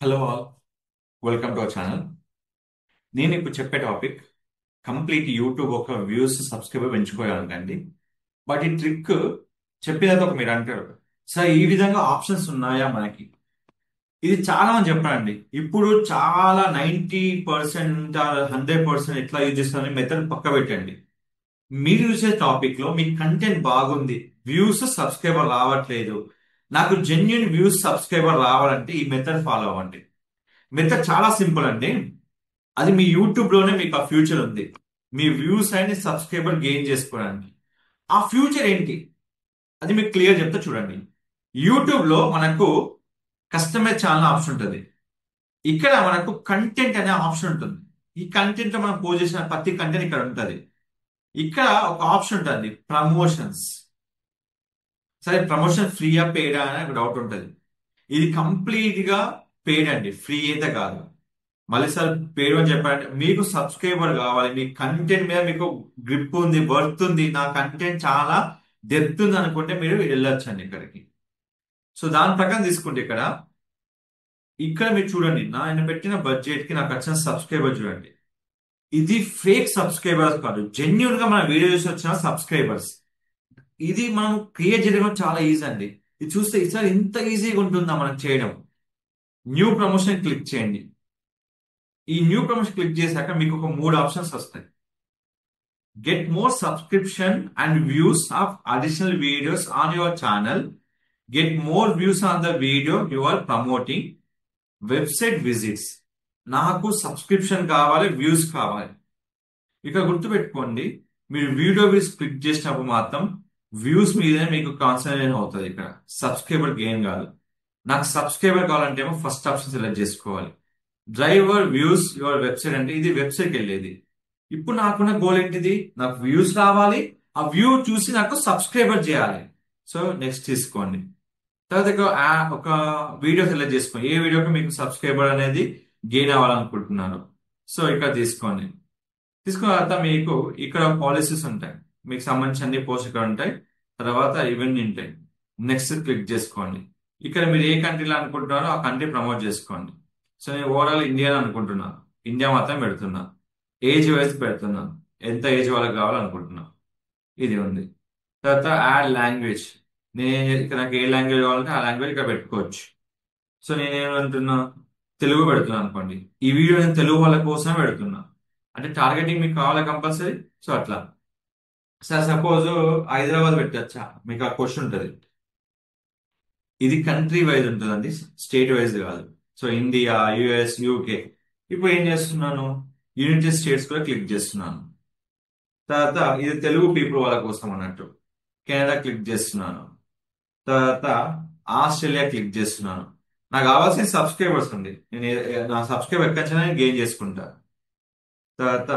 Hello all, welcome to our channel. నేను ఇప్పుడు చెప్పే టాపిక్ కంప్లీట్ యూట్యూబ్ ఒక వ్యూస్ సబ్స్క్రైబర్ పెంచుకోవాలంటండి. బట్ ఈ ట్రిక్ చెప్పేది ఒక మీరు అంటారు, సార్ ఈ విధంగా ఆప్షన్స్ ఉన్నాయా మనకి? ఇది చాలా మంది చెప్పారండి. ఇప్పుడు చాలా 90% 100% ఎట్లా యూజ్ చేస్తారని మెథడ్ పక్క పెట్టండి. మీరు చూసే టాపిక్ లో మీ కంటెంట్ బాగుంది, వ్యూస్ సబ్స్క్రైబర్ రావట్లేదు, నాకు జెన్యున్ వ్యూస్ సబ్స్క్రైబర్ రావాలంటే ఈ మెథడ్ ఫాలో అవ్వండి. మెథడ్ చాలా సింపుల్ అండి. అది మీ యూట్యూబ్ లోనే మీకు ఆ ఫ్యూచర్ ఉంది. మీ వ్యూస్ అండ్ సబ్స్క్రైబర్ గెయిన్ చేసుకోవడానికి ఆ ఫ్యూచర్ ఏంటి అది మీకు క్లియర్ చెప్తే చూడండి. యూట్యూబ్ లో మనకు కస్టమైజ్ ఛానల్ ఆప్షన్ ఉంటుంది. ఇక్కడ మనకు కంటెంట్ అనే ఆప్షన్ ఉంటుంది. ఈ కంటెంట్ లో మనం పోస్ట్ చేసిన ప్రతి కంటెంట్ ఇక్కడ ఉంటుంది. ఇక్కడ ఒక ఆప్షన్ ఉంటుంది, ప్రమోషన్స్. సరే, ప్రమోషన్ ఫ్రీయా పేడా అని ఒక డౌట్ ఉంటుంది. ఇది కంప్లీట్ గా పేడ్ అండి, ఫ్రీ అయితే కాదు. మళ్ళీ సార్ పేరు అని చెప్పారంటే మీకు సబ్స్క్రైబర్ కావాలి, మీ కంటెంట్ మీద మీకు గ్రిప్ ఉంది, వర్త్ ఉంది, నా కంటెంట్ చాలా డెప్త్ ఉంది అనుకుంటే మీరు వెళ్ళొచ్చండి ఇక్కడికి. సో దాని ప్రకారం తీసుకుంటే ఇక్కడ ఇక్కడ మీరు చూడండి, ఆయన పెట్టిన బడ్జెట్ కి నాకు వచ్చిన సబ్స్క్రైబర్ చూడండి. ఇది ఫేక్ సబ్స్క్రైబర్స్ కాదు, జెన్యున్ గా మన వీడియో చూసి వచ్చిన సబ్స్క్రైబర్స్. ఇది మనం క్రియేట్ చేయడం చాలా ఈజీ అండి. ఇది చూస్తే ఈసారి ఇంత ఈజీగా ఉంటుందా మనం చేయడం. న్యూ ప్రమోషన్ క్లిక్ చేయండి. ఈ న్యూ ప్రమోషన్ క్లిక్ చేశాక మీకు ఒక 3 ఆప్షన్స్ వస్తాయి. Get more subscription and views of additional videos on your channel, get more views on the video you are promoting, website visits. నాకు సబ్స్క్రిప్షన్ కావాలి, వ్యూస్ కావాలి. ఇక గుర్తుపెట్టుకోండి, మీరు వీడియో వ్యూస్ క్లిక్ చేసినప్పుడు మాత్రం వ్యూస్ మీదనే మీకు కాన్సన్ట్రేషన్ అవుతుంది. ఇక్కడ సబ్స్క్రైబర్ గెయిన్ కాదు. నాకు సబ్స్క్రైబర్ కావాలంటే ఏమో ఫస్ట్ ఆప్షన్ సెలెక్ట్ చేసుకోవాలి. డ్రైవర్ వ్యూస్ యువర్ వెబ్సైట్ అంటే ఇది వెబ్సైట్కి వెళ్ళేది. ఇప్పుడు నాకున్న గోల్ ఏంటిది, నాకు వ్యూస్ రావాలి, ఆ వ్యూ చూసి నాకు సబ్స్క్రైబర్ చేయాలి. సో నెక్స్ట్ తీసుకోండి. తర్వాత ఒక వీడియో సెలెక్ట్ చేసుకోండి, ఏ వీడియోకి మీకు సబ్స్క్రైబర్ అనేది గెయిన్ అవ్వాలనుకుంటున్నారు. సో ఇక్కడ తీసుకోండి. తీసుకున్న తర్వాత మీకు ఇక్కడ పాలసీస్ ఉంటాయి, మీకు సంబంధించిన అన్ని పోస్ట్ ఇక్కడ ఉంటాయి. తర్వాత ఇవన్నీ ఉంటాయి. నెక్స్ట్ క్లిక్ చేసుకోండి. ఇక్కడ మీరు ఏ కంట్రీలో అనుకుంటున్నారో ఆ కంట్రీ ప్రమోట్ చేసుకోండి. సో నేను ఓవరాల్ ఇండియా అనుకుంటున్నాను, ఇండియా మాత్రం పెడుతున్నా. ఏజ్ వైజ్ పెడుతున్నాను, ఎంత ఏజ్ వాళ్ళకి కావాలనుకుంటున్నాను. ఇది ఉంది. తర్వాత యాడ్ లాంగ్వేజ్. నేను ఇక్కడ నాకు ఏ లాంగ్వేజ్ కావాలంటే ఆ లాంగ్వేజ్ ఇక్కడ పెట్టుకోవచ్చు. సో నేనేమంటున్నా, తెలుగు పెడుతున్నాను అనుకోండి. ఈ వీడియో నేను తెలుగు వాళ్ళ కోసమే పెడుతున్నా, అంటే టార్గెటింగ్ మీకు కావాలి కంపల్సరీ. సో అట్లా. సార్ సపోజ్ హైదరాబాద్ పెట్టచ్చా, మీకు ఆ క్వశ్చన్ ఉంటుంది. ఇది కంట్రీ వైజ్ ఉంటుందండి, స్టేట్ వైజ్ కాదు. So India, US, UK. ఇప్పుడు ఏం చేస్తున్నాను, యునైటెడ్ స్టేట్స్ కూడా క్లిక్ చేస్తున్నాను. తర్వాత ఇది తెలుగు పీపుల్ వాళ్ళ కోసం అన్నట్టు కెనడా క్లిక్ చేస్తున్నాను. తర్వాత ఆస్ట్రేలియా క్లిక్ చేస్తున్నాను. నాకు కావాల్సిన సబ్స్క్రైబర్స్ ఉంది, నేను నా సబ్స్క్రైబర్ ఎక్కడికైనా గెయిన్ చేసుకుంటా. తర్వాత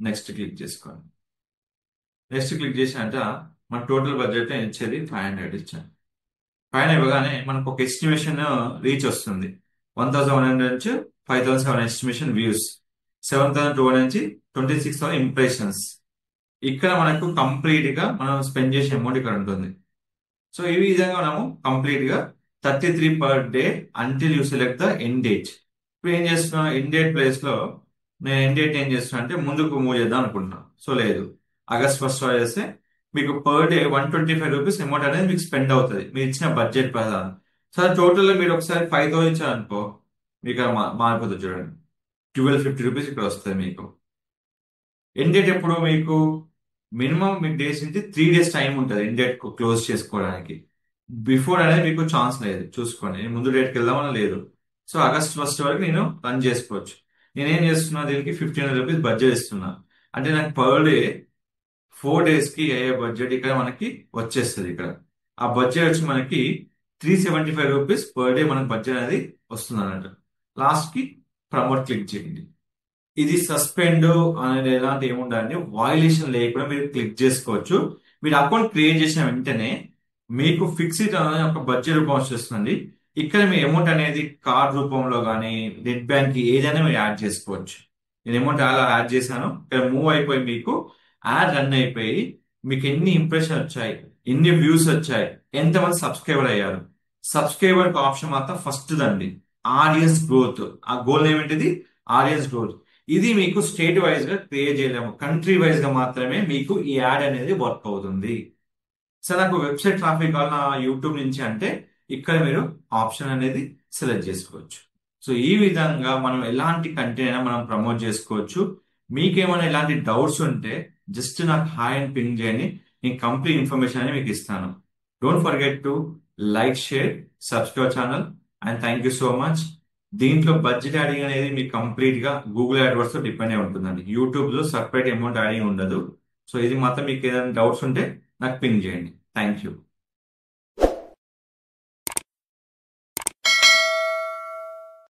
నెక్స్ట్ క్లిక్ చేసుకోండి. నెక్స్ట్ క్లిక్ చేసినంట మన టోటల్ బడ్జెట్ ఇచ్చేది 500 ఇచ్చాను. 500 ఇవ్వగానే మనకు ఒక ఎస్టిమేషన్ రీచ్ వస్తుంది. 1100 నుంచి 5007 ఎస్టిమేషన్ వ్యూస్, 7200 నుంచి 26,000 ఇంప్రెషన్స్. ఇక్కడ మనకు కంప్లీట్ గా మనం స్పెండ్ చేసే అమౌంట్ ఇక్కడ ఉంటుంది. సో ఈ విధంగా మనము కంప్లీట్ గా 33 per day until you select the end date. ఇప్పుడు ఏం చేస్తున్నా, ఎండ్ డేట్ ప్లేస్ లో నేను ఎండ్ డేట్ ఏం చేస్తున్నా అంటే ముందుకు మూవ్ చేద్దాం అనుకుంటున్నా. సో లేదు, ఆగస్ట్ 1 చేస్తే మీకు పర్ డే 125 రూపీస్ అమౌంట్ అనేది మీకు స్పెండ్ అవుతుంది మీరు ఇచ్చిన బడ్జెట్ ప్రకారం. సో టోటల్ మీరు ఒకసారి 5,000 ఇచ్చారనుకో, మీకు మారిపోతుంది చూడండి. 1250 రూపీస్ ఇక్కడ వస్తుంది మీకు. ఎండ్ డేట్ ఎప్పుడు మీకు మినిమం మీకు డేస్ నుంచి 3 days టైం ఉంటుంది ఎండ్ డేట్ క్లోజ్ చేసుకోవడానికి. బిఫోర్ అనేది మీకు ఛాన్స్ లేదు, చూసుకోండి. నేను ముందు డేట్కి వెళ్దామని లేదు. సో ఆగస్ట్ 1 వరకు నేను రన్ చేసుకోవచ్చు. నేనేం చేస్తున్నా, దీనికి 1,500 రూపీస్ బడ్జెట్ ఇస్తున్నా. అంటే నాకు పర్ డే 4 days కి అయ్యే బడ్జెట్ ఇక్కడ మనకి వచ్చేస్తుంది. ఇక్కడ ఆ బడ్జెట్ వచ్చి మనకి 375 రూపీస్ పర్ డే మనకి బడ్జెట్ అనేది వస్తుంది అన్నట్టు. లాస్ట్ కి ప్రమోట్ క్లిక్ చేయండి. ఇది సస్పెండ్ అనేది ఎలాంటి ఏముండాలండి, వాయిలేషన్ లేకుండా మీరు క్లిక్ చేసుకోవచ్చు. మీరు అకౌంట్ క్రియేట్ చేసిన వెంటనే మీకు ఫిక్స్డ్ అనేది ఒక బడ్జెట్ రూపం వచ్చేస్తుంది. ఇక్కడ మీ అమౌంట్ అనేది కార్డ్ రూపంలో కానీ నెట్ బ్యాంక్ ఏదైనా మీరు యాడ్ చేసుకోవచ్చు. నేను అమౌంట్ అలా యాడ్ చేశాను, ఇక్కడ మూవ్ అయిపోయి మీకు యాడ్ రన్ అయిపోయి మీకు ఎన్ని ఇంప్రెషన్ వచ్చాయి, ఎన్ని వ్యూస్ వచ్చాయి, ఎంతమంది సబ్స్క్రైబర్ అయ్యారు, సబ్స్క్రైబర్ ఆప్షన్ మాత్రం ఫస్ట్ దండి. ఆడియన్స్ గ్రోత్, ఆ గోల్ ఏమిటిది? Audience growth. ఇది మీకు స్టేట్ వైజ్ గా క్రియేట్ చేయలేము, కంట్రీ వైజ్ గా మాత్రమే మీకు ఈ యాడ్ అనేది వర్క్ అవుతుంది. సో నాకు వెబ్సైట్ ట్రాఫిక్ కావాలి నా యూట్యూబ్ నుంచి అంటే ఇక్కడ మీరు ఆప్షన్ అనేది సెలెక్ట్ చేసుకోవచ్చు. సో ఈ విధంగా మనం ఎలాంటి కంటెంట్ అయినా మనం ప్రమోట్ చేసుకోవచ్చు. మీకేమైనా ఎలాంటి డౌట్స్ ఉంటే జస్ట్ నాకు హాయ్ అని పింగ్ చేయండి, నేను కంప్లీట్ ఇన్ఫర్మేషన్ అనేది మీకు ఇస్తాను. Don't forget to like, share, subscribe channel and thank you so much. దీంట్లో బడ్జెట్ యాడింగ్ అనేది మీకు కంప్లీట్ గా గూగుల్ అడ్వర్డ్స్ తో డిపెండ్ అయి ఉంటుందండి. యూట్యూబ్ లో సపరేట్ అమౌంట్ యాడింగ్ ఉండదు. సో ఇది మాత్రం మీకు ఏదైనా డౌట్స్ ఉంటే నాకు పింగ్ చేయండి. Thank you.